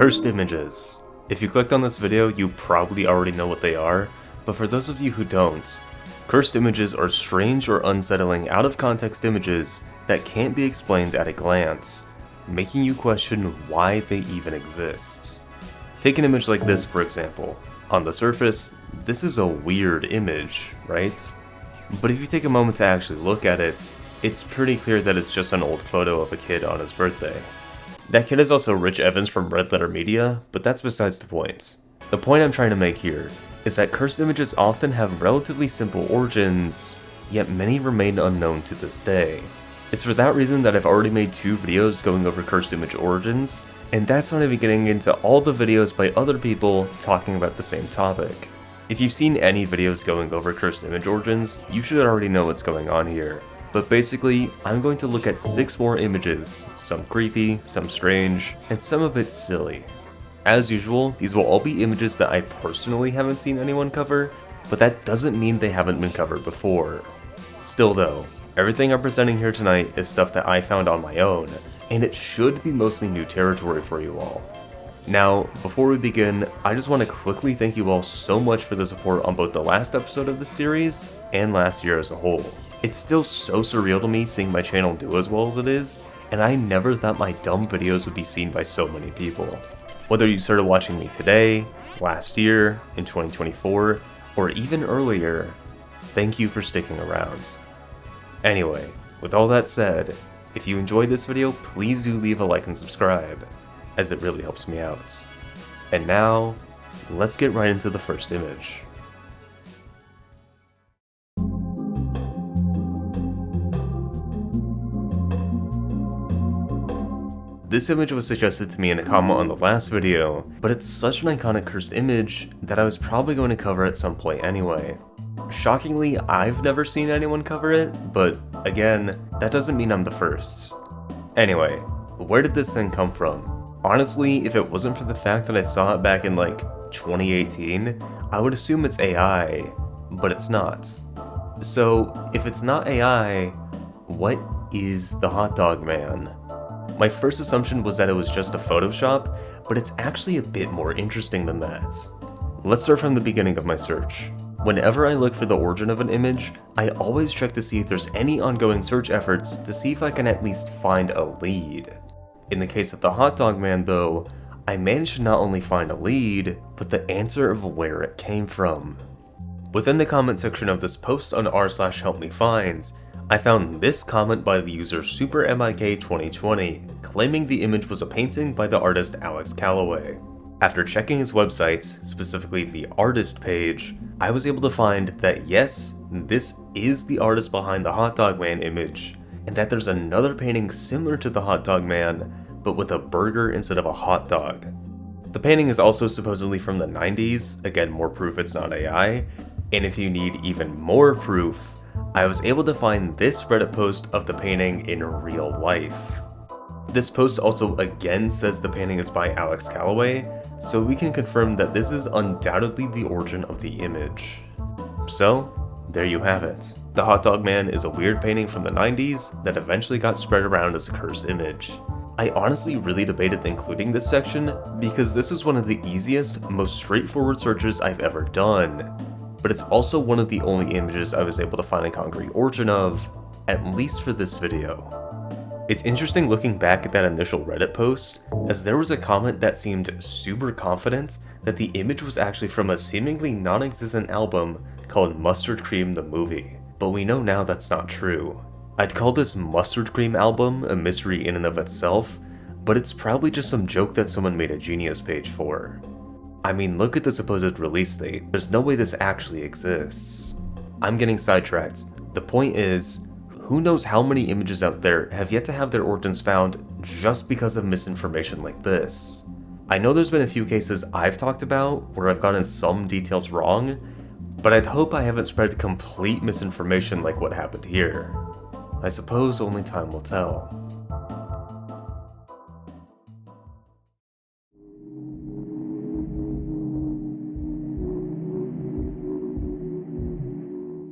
Cursed images. If you clicked on this video, you probably already know what they are, but for those of you who don't, cursed images are strange or unsettling out-of-context images that can't be explained at a glance, making you question why they even exist. Take an image like this, for example. On the surface, this is a weird image, right? But if you take a moment to actually look at it, it's pretty clear that it's just an old photo of a kid on his birthday. That kid is also Rich Evans from Red Letter Media, but that's besides the point. The point I'm trying to make here is that cursed images often have relatively simple origins, yet many remain unknown to this day. It's for that reason that I've already made 2 videos going over cursed image origins, and that's not even getting into all the videos by other people talking about the same topic. If you've seen any videos going over cursed image origins, you should already know what's going on here. But basically, I'm going to look at 6 more images, some creepy, some strange, and some a bit silly. As usual, these will all be images that I personally haven't seen anyone cover, but that doesn't mean they haven't been covered before. Still though, everything I'm presenting here tonight is stuff that I found on my own, and it should be mostly new territory for you all. Now, before we begin, I just want to quickly thank you all so much for the support on both the last episode of the series and last year as a whole. It's still so surreal to me seeing my channel do as well as it is, and I never thought my dumb videos would be seen by so many people. Whether you started watching me today, last year, in 2024, or even earlier, thank you for sticking around. Anyway, with all that said, if you enjoyed this video, please do leave a like and subscribe, as it really helps me out. And now, let's get right into the first image. This image was suggested to me in a comment on the last video, but it's such an iconic cursed image that I was probably going to cover at some point anyway. Shockingly, I've never seen anyone cover it, but again, that doesn't mean I'm the first. Anyway, where did this thing come from? Honestly, if it wasn't for the fact that I saw it back in like 2018, I would assume it's AI, but it's not. So, if it's not AI, what is the hot dog man? My first assumption was that it was just a Photoshop, but it's actually a bit more interesting than that. Let's start from the beginning of my search. Whenever I look for the origin of an image, I always check to see if there's any ongoing search efforts to see if I can at least find a lead. In the case of the hot dog man though, I managed to not only find a lead, but the answer of where it came from. Within the comment section of this post on r/helpmefinds, I found this comment by the user SuperMIK2020, claiming the image was a painting by the artist Alex Calloway. After checking his website, specifically the artist page, I was able to find that yes, this is the artist behind the hot dog man image, and that there's another painting similar to the hot dog man, but with a burger instead of a hot dog. The painting is also supposedly from the 90s, again more proof it's not AI, and if you need even more proof, I was able to find this Reddit post of the painting in real life. This post also again says the painting is by Alex Calloway, so we can confirm that this is undoubtedly the origin of the image. So, there you have it. The hot dog man is a weird painting from the 90s that eventually got spread around as a cursed image. I honestly really debated including this section because this is one of the easiest, most straightforward searches I've ever done, but it's also one of the only images I was able to find a concrete origin of, at least for this video. It's interesting looking back at that initial Reddit post, as there was a comment that seemed super confident that the image was actually from a seemingly non-existent album called Mustard Cream the Movie, but we know now that's not true. I'd call this Mustard Cream album a mystery in and of itself, but it's probably just some joke that someone made a Genius page for. I mean, look at the supposed release date, there's no way this actually exists. I'm getting sidetracked. The point is, who knows how many images out there have yet to have their origins found just because of misinformation like this. I know there's been a few cases I've talked about where I've gotten some details wrong, but I'd hope I haven't spread complete misinformation like what happened here. I suppose only time will tell.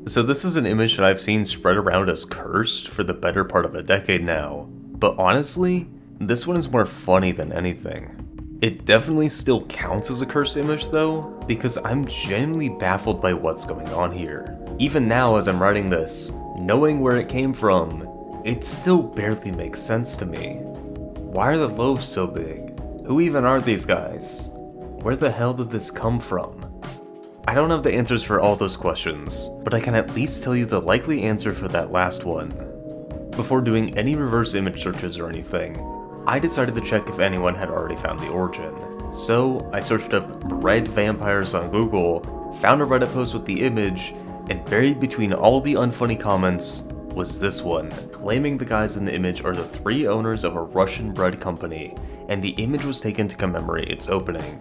So this is an image that I've seen spread around as cursed for the better part of a decade now, but honestly, this one is more funny than anything. It definitely still counts as a cursed image though, because I'm genuinely baffled by what's going on here. Even now as I'm writing this, knowing where it came from, it still barely makes sense to me. Why are the loaves so big? Who even are these guys? Where the hell did this come from? I don't have the answers for all those questions, but I can at least tell you the likely answer for that last one. Before doing any reverse image searches or anything, I decided to check if anyone had already found the origin. So I searched up bread vampires on Google, found a Reddit post with the image, and buried between all the unfunny comments was this one, claiming the guys in the image are the 3 owners of a Russian bread company, and the image was taken to commemorate its opening.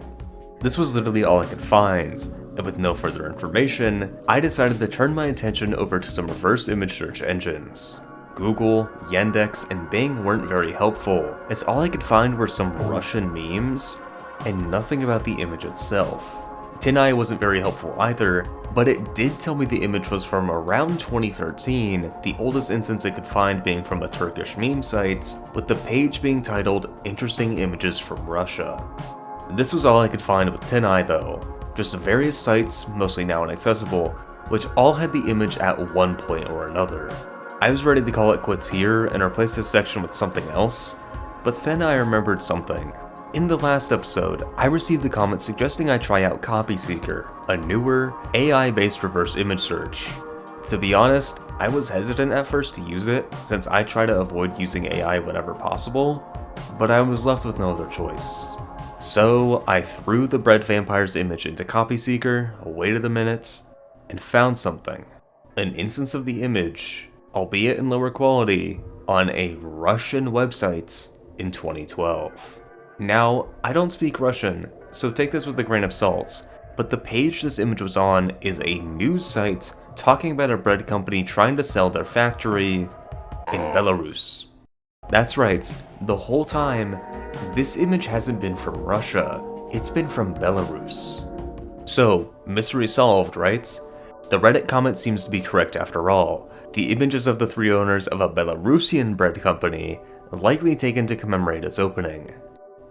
This was literally all I could find, and with no further information, I decided to turn my attention over to some reverse image search engines. Google, Yandex, and Bing weren't very helpful, as all I could find were some Russian memes, and nothing about the image itself. TinEye wasn't very helpful either, but it did tell me the image was from around 2013, the oldest instance it could find being from a Turkish meme site, with the page being titled Interesting Images from Russia. This was all I could find with TinEye though, just various sites, mostly now inaccessible, which all had the image at one point or another. I was ready to call it quits here and replace this section with something else, but then I remembered something. In the last episode, I received a comment suggesting I try out CopySeeker, a newer, AI-based reverse image search. To be honest, I was hesitant at first to use it, since I try to avoid using AI whenever possible, but I was left with no other choice. So I threw the bread vampire's image into CopySeeker, waited a minute, and found something. An instance of the image, albeit in lower quality, on a Russian website in 2012. Now, I don't speak Russian, so take this with a grain of salt, but the page this image was on is a news site talking about a bread company trying to sell their factory in Belarus. That's right, the whole time, this image hasn't been from Russia, it's been from Belarus. So, mystery solved, right? The Reddit comment seems to be correct after all. The images of the 3 owners of a Belarusian bread company, likely taken to commemorate its opening.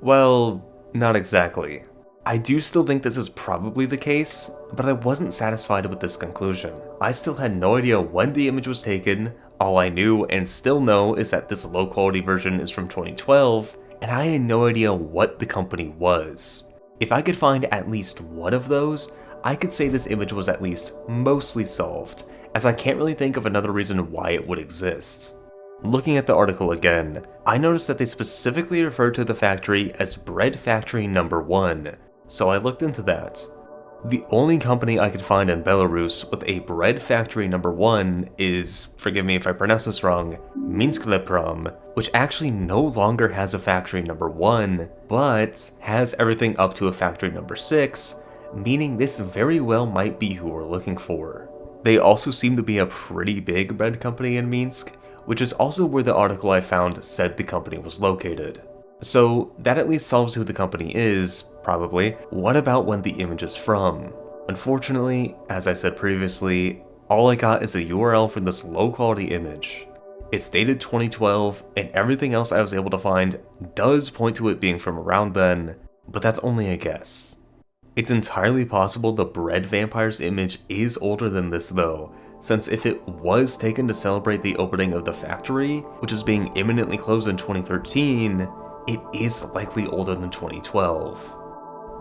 Well, not exactly. I do still think this is probably the case, but I wasn't satisfied with this conclusion. I still had no idea when the image was taken. All I knew and still know is that this low quality version is from 2012, and I had no idea what the company was. If I could find at least one of those, I could say this image was at least mostly solved, as I can't really think of another reason why it would exist. Looking at the article again, I noticed that they specifically referred to the factory as Bread Factory Number 1, so I looked into that. The only company I could find in Belarus with a Bread Factory Number 1 is, forgive me if I pronounce this wrong, Minskleprom, which actually no longer has a Factory Number 1, but has everything up to a Factory Number 6, meaning this very well might be who we're looking for. They also seem to be a pretty big bread company in Minsk, which is also where the article I found said the company was located. So that at least solves who the company is, probably. What about when the image is from? Unfortunately, as I said previously, all I got is a URL for this low quality image. It's dated 2012, and everything else I was able to find does point to it being from around then, but that's only a guess. It's entirely possible the bread vampire's image is older than this though, since if it was taken to celebrate the opening of the factory, which is being imminently closed in 2013, it is likely older than 2012.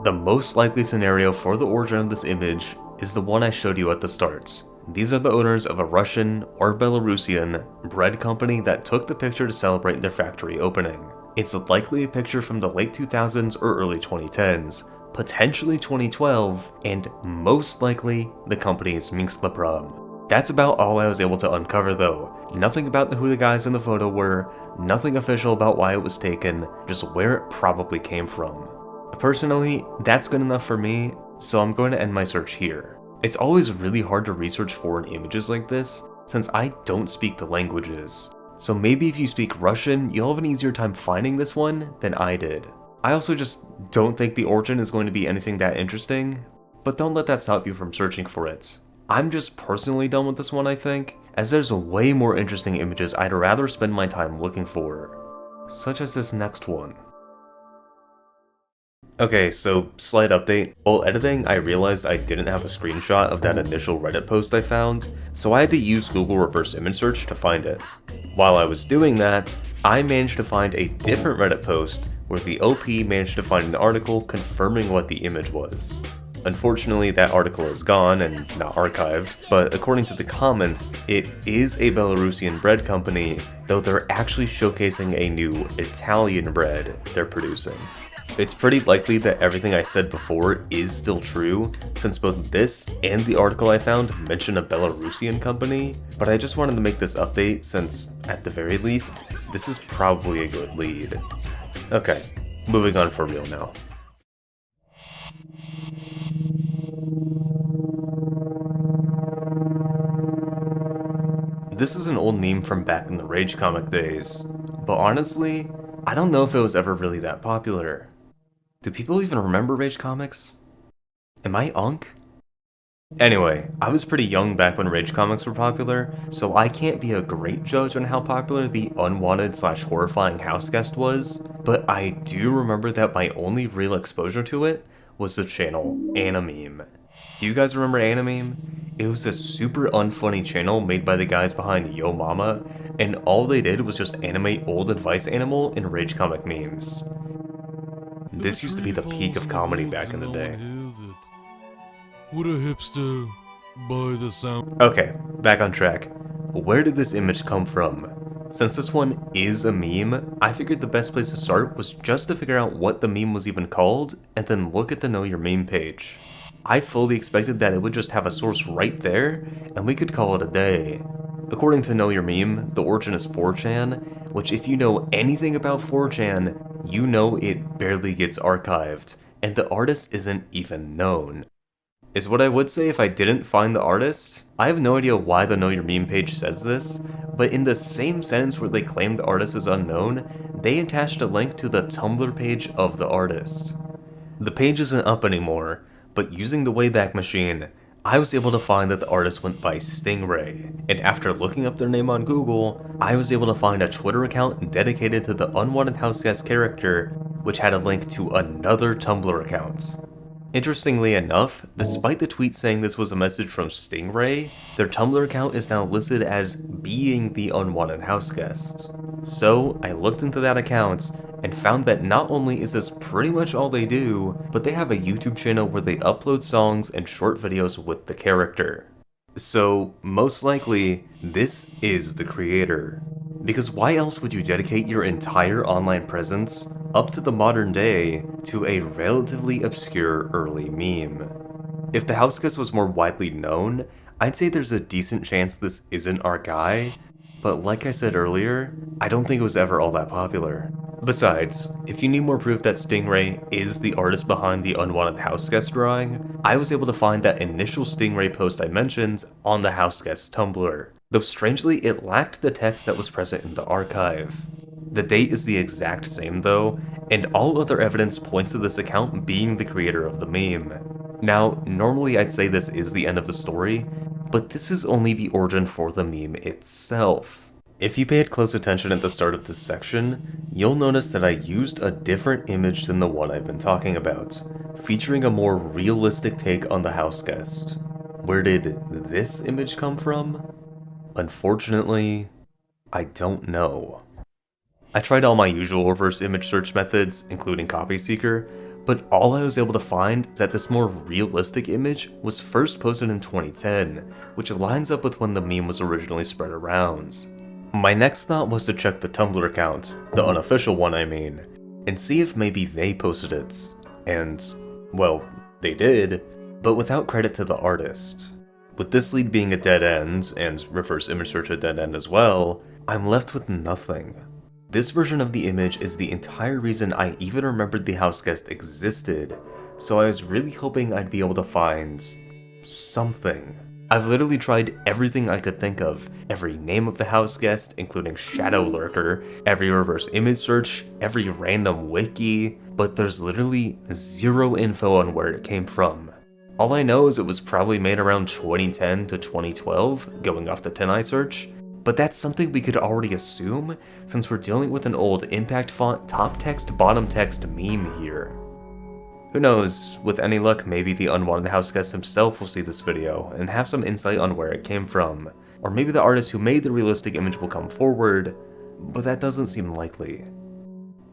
The most likely scenario for the origin of this image is the one I showed you at the start. These are the owners of a Russian or Belarusian bread company that took the picture to celebrate their factory opening. It's likely a picture from the late 2000s or early 2010s, potentially 2012, and most likely the company's Minskleprom. That's about all I was able to uncover though. Nothing about who the guys in the photo were, nothing official about why it was taken, just where it probably came from. Personally, that's good enough for me, so I'm going to end my search here. It's always really hard to research foreign images like this, since I don't speak the languages. So maybe if you speak Russian, you'll have an easier time finding this one than I did. I also just don't think the origin is going to be anything that interesting, but don't let that stop you from searching for it. I'm just personally done with this one, I think, as there's way more interesting images I'd rather spend my time looking for, such as this next one. Okay, so slight update. While editing, I realized I didn't have a screenshot of that initial Reddit post I found, so I had to use Google reverse image search to find it. While I was doing that, I managed to find a different Reddit post where the OP managed to find an article confirming what the image was. Unfortunately, that article is gone and not archived, but according to the comments, it is a Belarusian bread company, though they're actually showcasing a new Italian bread they're producing. It's pretty likely that everything I said before is still true, since both this and the article I found mention a Belarusian company, but I just wanted to make this update since, at the very least, this is probably a good lead. Okay, moving on for real now. This is an old meme from back in the Rage comic days, but honestly, I don't know if it was ever really that popular. Do people even remember Rage comics? Am I unk? Anyway, I was pretty young back when Rage comics were popular, so I can't be a great judge on how popular the unwanted/horrifying house guest was, but I do remember that my only real exposure to it was the channel Animeme. Do you guys remember Animeme? It was a super unfunny channel made by the guys behind Yo Mama, and all they did was just animate old advice animal and Rage comic memes. This used to be the peak of comedy back in the day. Would a hipster buy the sound? Okay, back on track. Where did this image come from? Since this one is a meme, I figured the best place to start was just to figure out what the meme was even called, and then look at the Know Your Meme page. I fully expected that it would just have a source right there, and we could call it a day. According to Know Your Meme, the origin is 4chan, which if you know anything about 4chan, you know it barely gets archived, and the artist isn't even known. Is what I would say if I didn't find the artist. I have no idea why the Know Your Meme page says this, but in the same sentence where they claim the artist is unknown, they attached a link to the Tumblr page of the artist. The page isn't up anymore, but using the Wayback Machine, I was able to find that the artist went by Stingray, and after looking up their name on Google, I was able to find a Twitter account dedicated to the unwanted house guest character, which had a link to another Tumblr account. Interestingly enough, despite the tweet saying this was a message from Stingray, their Tumblr account is now listed as being the unwanted house guest. So, I looked into that account and found that not only is this pretty much all they do, but they have a YouTube channel where they upload songs and short videos with the character. So, most likely, this is the creator. Because why else would you dedicate your entire online presence, up to the modern day, to a relatively obscure early meme? If the house guest was more widely known, I'd say there's a decent chance this isn't our guy, but like I said earlier, I don't think it was ever all that popular. Besides, if you need more proof that Stingray is the artist behind the unwanted house guest drawing, I was able to find that initial Stingray post I mentioned on the house guest Tumblr, though strangely it lacked the text that was present in the archive. The date is the exact same though, and all other evidence points to this account being the creator of the meme. Now, normally I'd say this is the end of the story, but this is only the origin for the meme itself. If you paid close attention at the start of this section, you'll notice that I used a different image than the one I've been talking about, featuring a more realistic take on the house guest. Where did this image come from? Unfortunately, I don't know. I tried all my usual reverse image search methods, including CopySeeker, but all I was able to find is that this more realistic image was first posted in 2010, which lines up with when the meme was originally spread around. My next thought was to check the Tumblr account, the unofficial one I mean, and see if maybe they posted it. And, well, they did, but without credit to the artist. With this lead being a dead end, and reverse image search a dead end as well, I'm left with nothing. This version of the image is the entire reason I even remembered the house guest existed, so I was really hoping I'd be able to find something. I've literally tried everything I could think of, every name of the house guest, including Shadow Lurker, every reverse image search, every random wiki, but there's literally zero info on where it came from. All I know is it was probably made around 2010 to 2012, going off the 10i search, but that's something we could already assume, since we're dealing with an old impact font top text bottom text meme here. Who knows, with any luck maybe the unwanted house guest himself will see this video and have some insight on where it came from, or maybe the artist who made the realistic image will come forward, but that doesn't seem likely.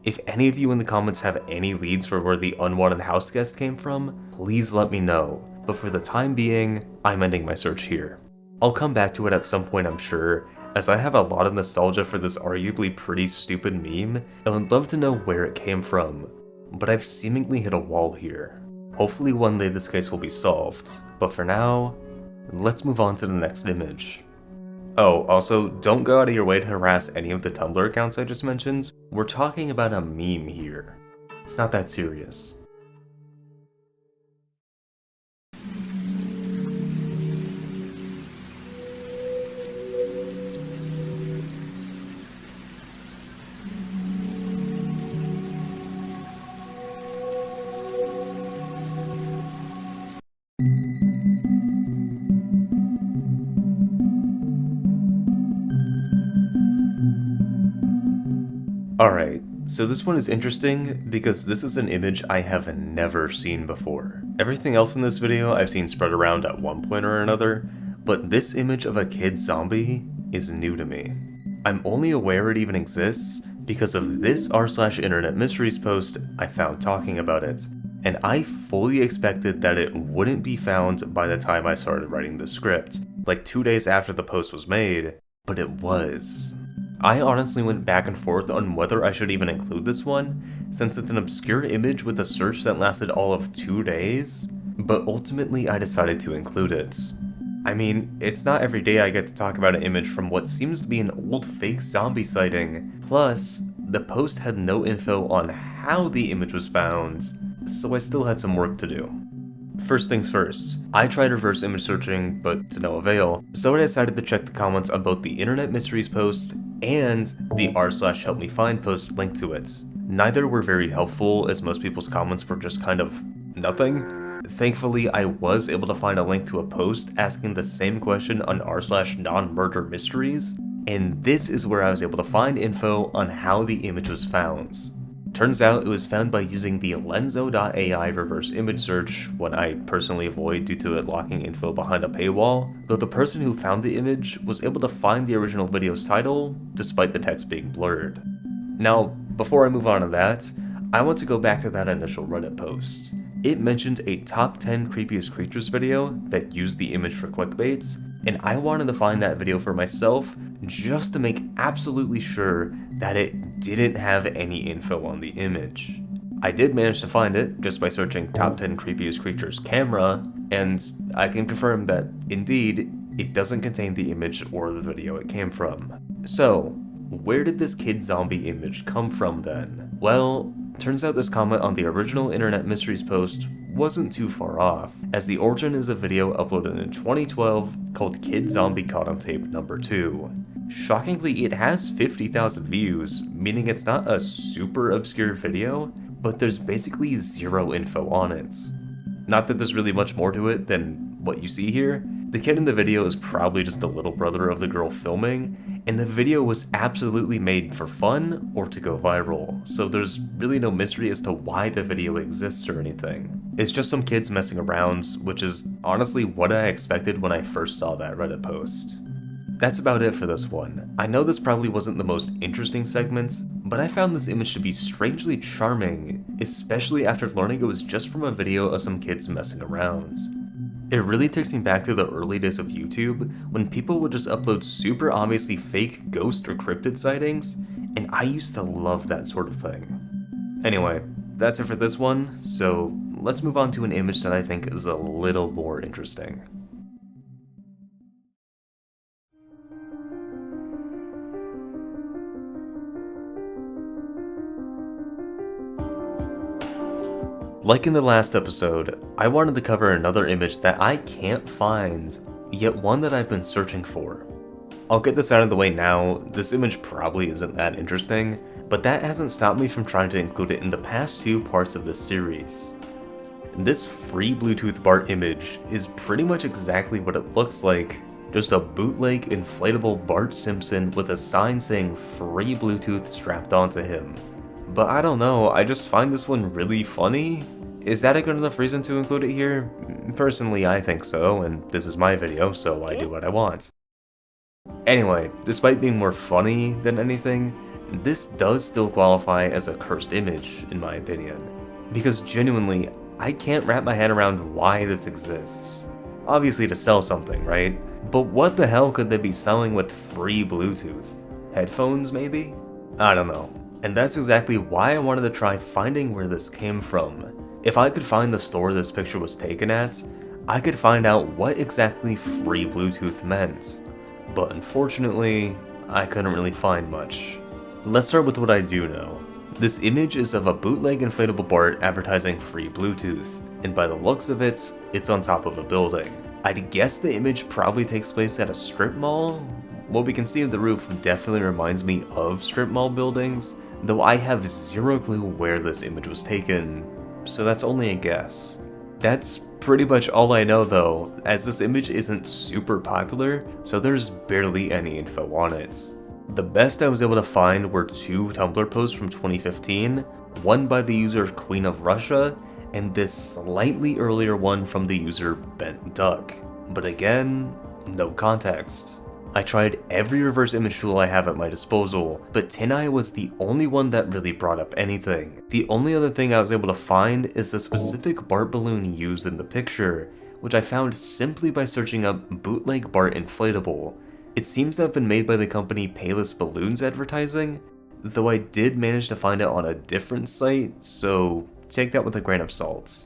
If any of you in the comments have any leads for where the unwanted house guest came from, please let me know, but for the time being, I'm ending my search here. I'll come back to it at some point I'm sure, as I have a lot of nostalgia for this arguably pretty stupid meme, and would love to know where it came from, but I've seemingly hit a wall here. Hopefully one day this case will be solved, but for now, let's move on to the next image. Oh, also, don't go out of your way to harass any of the Tumblr accounts I just mentioned. We're talking about a meme here. It's not that serious. Alright, so this one is interesting because this is an image I have never seen before. Everything else in this video I've seen spread around at one point or another, but this image of a kid zombie is new to me. I'm only aware it even exists because of this r/internet mysteries post I found talking about it, and I fully expected that it wouldn't be found by the time I started writing the script, like 2 days after the post was made, but it was. I honestly went back and forth on whether I should even include this one, since it's an obscure image with a search that lasted all of 2 days, but ultimately I decided to include it. I mean, it's not every day I get to talk about an image from what seems to be an old fake zombie sighting, plus, the post had no info on how the image was found, so I still had some work to do. First things first, I tried reverse image searching, but to no avail, so I decided to check the comments on both the Internet Mysteries post and the r/helpmefind post linked to it. Neither were very helpful, as most people's comments were just kind of nothing. Thankfully, I was able to find a link to a post asking the same question on r/non-murder mysteries, and this is where I was able to find info on how the image was found. Turns out it was found by using the lenzo.ai reverse image search, one I personally avoid due to it locking info behind a paywall, though the person who found the image was able to find the original video's title, despite the text being blurred. Now, before I move on to that, I want to go back to that initial Reddit post. It mentioned a top 10 creepiest creatures video that used the image for clickbaits, and I wanted to find that video for myself just to make absolutely sure that it didn't have any info on the image. I did manage to find it just by searching top 10 creepiest creatures camera, and I can confirm that indeed, it doesn't contain the image or the video it came from. So, where did this kid zombie image come from then? Well, turns out this comment on the original Internet Mysteries post wasn't too far off, as the origin is a video uploaded in 2012 called Kid Zombie Caught on Tape Number 2. Shockingly, it has 50,000 views, meaning it's not a super obscure video, but there's basically zero info on it. Not that there's really much more to it than what you see here. The kid in the video is probably just the little brother of the girl filming, and the video was absolutely made for fun or to go viral, so there's really no mystery as to why the video exists or anything. It's just some kids messing around, which is honestly what I expected when I first saw that Reddit post. That's about it for this one. I know this probably wasn't the most interesting segment, but I found this image to be strangely charming, especially after learning it was just from a video of some kids messing around. It really takes me back to the early days of YouTube, when people would just upload super obviously fake ghost or cryptid sightings, and I used to love that sort of thing. Anyway, that's it for this one, so let's move on to an image that I think is a little more interesting. Like in the last episode, I wanted to cover another image that I can't find, yet one that I've been searching for. I'll get this out of the way now, this image probably isn't that interesting, but that hasn't stopped me from trying to include it in the past 2 parts of this series. This free Bluetooth BART image is pretty much exactly what it looks like, just a bootleg inflatable Bart Simpson with a sign saying free Bluetooth strapped onto him. But I don't know, I just find this one really funny, Is that a good enough reason to include it here? Personally, I think so, and this is my video, so I do what I want. Anyway, despite being more funny than anything, this does still qualify as a cursed image, in my opinion. Because genuinely, I can't wrap my head around why this exists. Obviously to sell something, right? But what the hell could they be selling with free Bluetooth? Headphones, maybe? I don't know. And that's exactly why I wanted to try finding where this came from. If I could find the store this picture was taken at, I could find out what exactly free Bluetooth meant. But unfortunately, I couldn't really find much. Let's start with what I do know. This image is of a bootleg inflatable BART advertising free Bluetooth, and by the looks of it, it's on top of a building. I'd guess the image probably takes place at a strip mall? What we can see of the roof definitely reminds me of strip mall buildings, though I have zero clue where this image was taken, so that's only a guess. That's pretty much all I know though, as this image isn't super popular, so there's barely any info on it. The best I was able to find were 2 Tumblr posts from 2015, one by the user Queen of Russia, and this slightly earlier one from the user Bent Duck. But again, no context. I tried every reverse image tool I have at my disposal, but TinEye was the only one that really brought up anything. The only other thing I was able to find is the specific BART balloon used in the picture, which I found simply by searching up bootleg BART inflatable. It seems to have been made by the company Payless Balloons Advertising, though I did manage to find it on a different site, so take that with a grain of salt.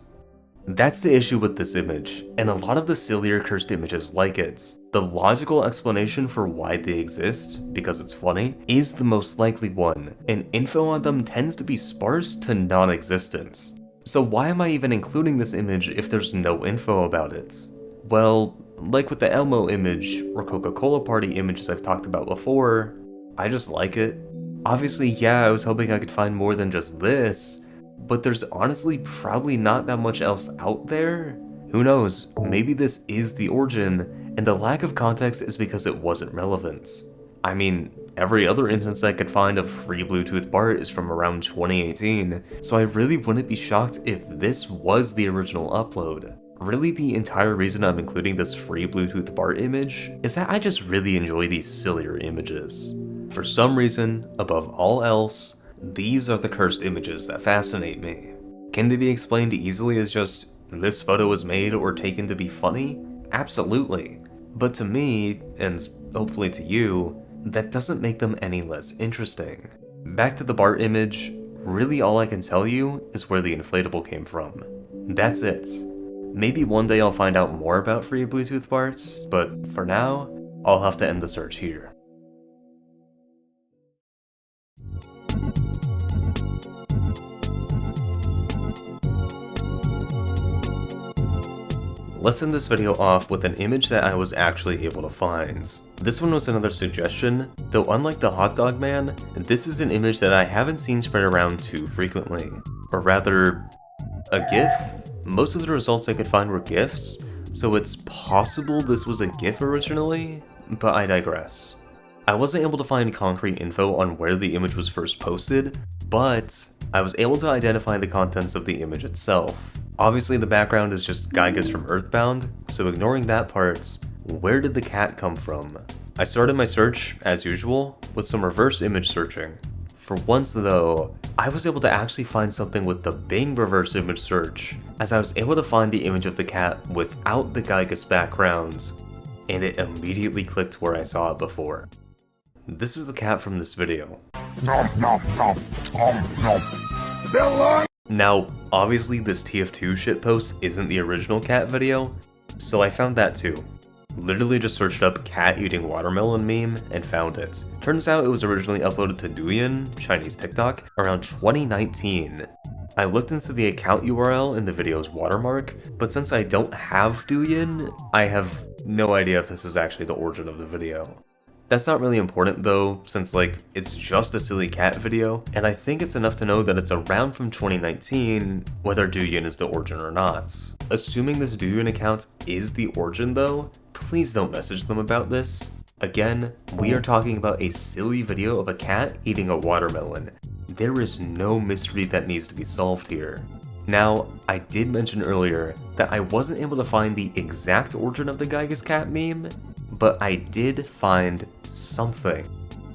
That's the issue with this image, and a lot of the sillier cursed images like it. The logical explanation for why they exist, because it's funny, is the most likely one, and info on them tends to be sparse to non-existent. So why am I even including this image if there's no info about it? Well, like with the Elmo image or Coca-Cola party images I've talked about before, I just like it. Obviously, yeah, I was hoping I could find more than just this, but there's honestly probably not that much else out there. Who knows, maybe this is the origin, and the lack of context is because it wasn't relevant. I mean, every other instance I could find of free Bluetooth BART is from around 2018, so I really wouldn't be shocked if this was the original upload. Really, the entire reason I'm including this free Bluetooth BART image is that I just really enjoy these sillier images. For some reason, above all else, these are the cursed images that fascinate me. Can they be explained easily as just, this photo was made or taken to be funny? Absolutely. But to me, and hopefully to you, that doesn't make them any less interesting. Back to the BART image, really all I can tell you is where the inflatable came from. That's it. Maybe one day I'll find out more about free Bluetooth BARTs, but for now, I'll have to end the search here. Let's end this video off with an image that I was actually able to find. This one was another suggestion, though unlike the hot dog man, this is an image that I haven't seen spread around too frequently. Or rather, a GIF? Most of the results I could find were GIFs, so it's possible this was a GIF originally, but I digress. I wasn't able to find concrete info on where the image was first posted, but I was able to identify the contents of the image itself. Obviously the background is just Giygas from Earthbound, so ignoring that part, where did the cat come from? I started my search, as usual, with some reverse image searching. For once though, I was able to actually find something with the Bing reverse image search, as I was able to find the image of the cat without the Giygas background, and it immediately clicked where I saw it before. This is the cat from this video. Now, obviously this TF2 shitpost isn't the original cat video, so I found that too. Literally just searched up cat eating watermelon meme and found it. Turns out it was originally uploaded to Douyin, Chinese TikTok, around 2019. I looked into the account URL in the video's watermark, but since I don't have Douyin, I have no idea if this is actually the origin of the video. That's not really important though, since it's just a silly cat video, and I think it's enough to know that it's around from 2019, whether Douyin is the origin or not. Assuming this Douyin account is the origin though, please don't message them about this. Again, we are talking about a silly video of a cat eating a watermelon. There is no mystery that needs to be solved here. Now, I did mention earlier that I wasn't able to find the exact origin of the Giygas Cat meme, but I did find something.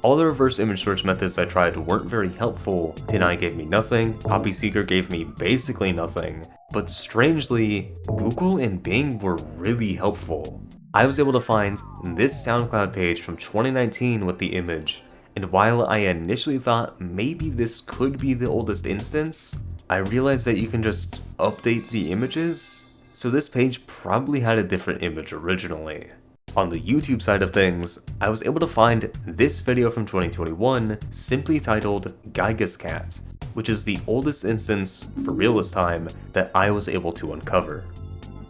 All the reverse image search methods I tried weren't very helpful. Tinai gave me nothing, CopySeeker gave me basically nothing, but strangely, Google and Bing were really helpful. I was able to find this SoundCloud page from 2019 with the image, and while I initially thought maybe this could be the oldest instance, I realized that you can just update the images, so this page probably had a different image originally. On the YouTube side of things, I was able to find this video from 2021 simply titled Giygas Cat, which is the oldest instance for real this time that I was able to uncover.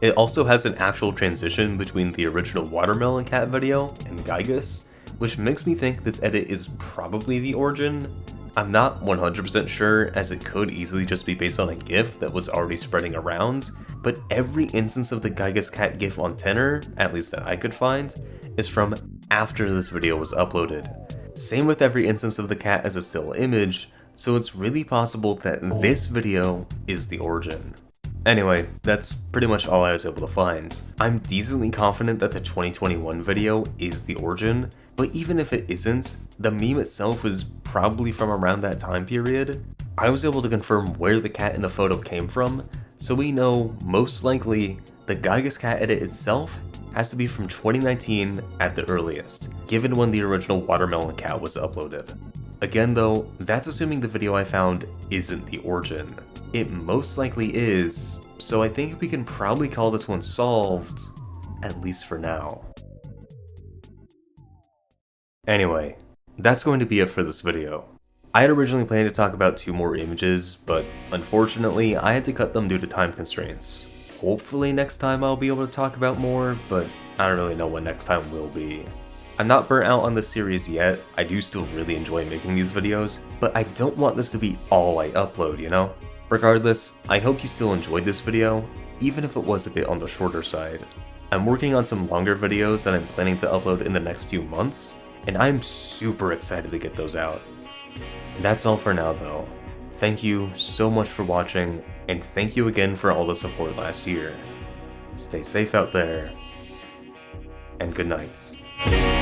It also has an actual transition between the original Watermelon Cat video and Giygas, which makes me think this edit is probably the origin. I'm not 100% sure, as it could easily just be based on a GIF that was already spreading around, but every instance of the Giygas Cat GIF on Tenor, at least that I could find, is from after this video was uploaded. Same with every instance of the cat as a still image, so it's really possible that this video is the origin. Anyway, that's pretty much all I was able to find. I'm decently confident that the 2021 video is the origin, but even if it isn't, the meme itself is probably from around that time period. I was able to confirm where the cat in the photo came from, so we know most likely the Giygas Cat edit itself has to be from 2019 at the earliest, given when the original Watermelon Cat was uploaded. Again though, that's assuming the video I found isn't the origin. It most likely is, so I think we can probably call this one solved, at least for now. Anyway, that's going to be it for this video. I had originally planned to talk about 2 more images, but unfortunately I had to cut them due to time constraints. Hopefully next time I'll be able to talk about more, but I don't really know when next time will be. I'm not burnt out on this series yet, I do still really enjoy making these videos, but I don't want this to be all I upload, you know? Regardless, I hope you still enjoyed this video, even if it was a bit on the shorter side. I'm working on some longer videos that I'm planning to upload in the next few months, and I'm super excited to get those out. That's all for now though. Thank you so much for watching, and thank you again for all the support last year. Stay safe out there, and good night.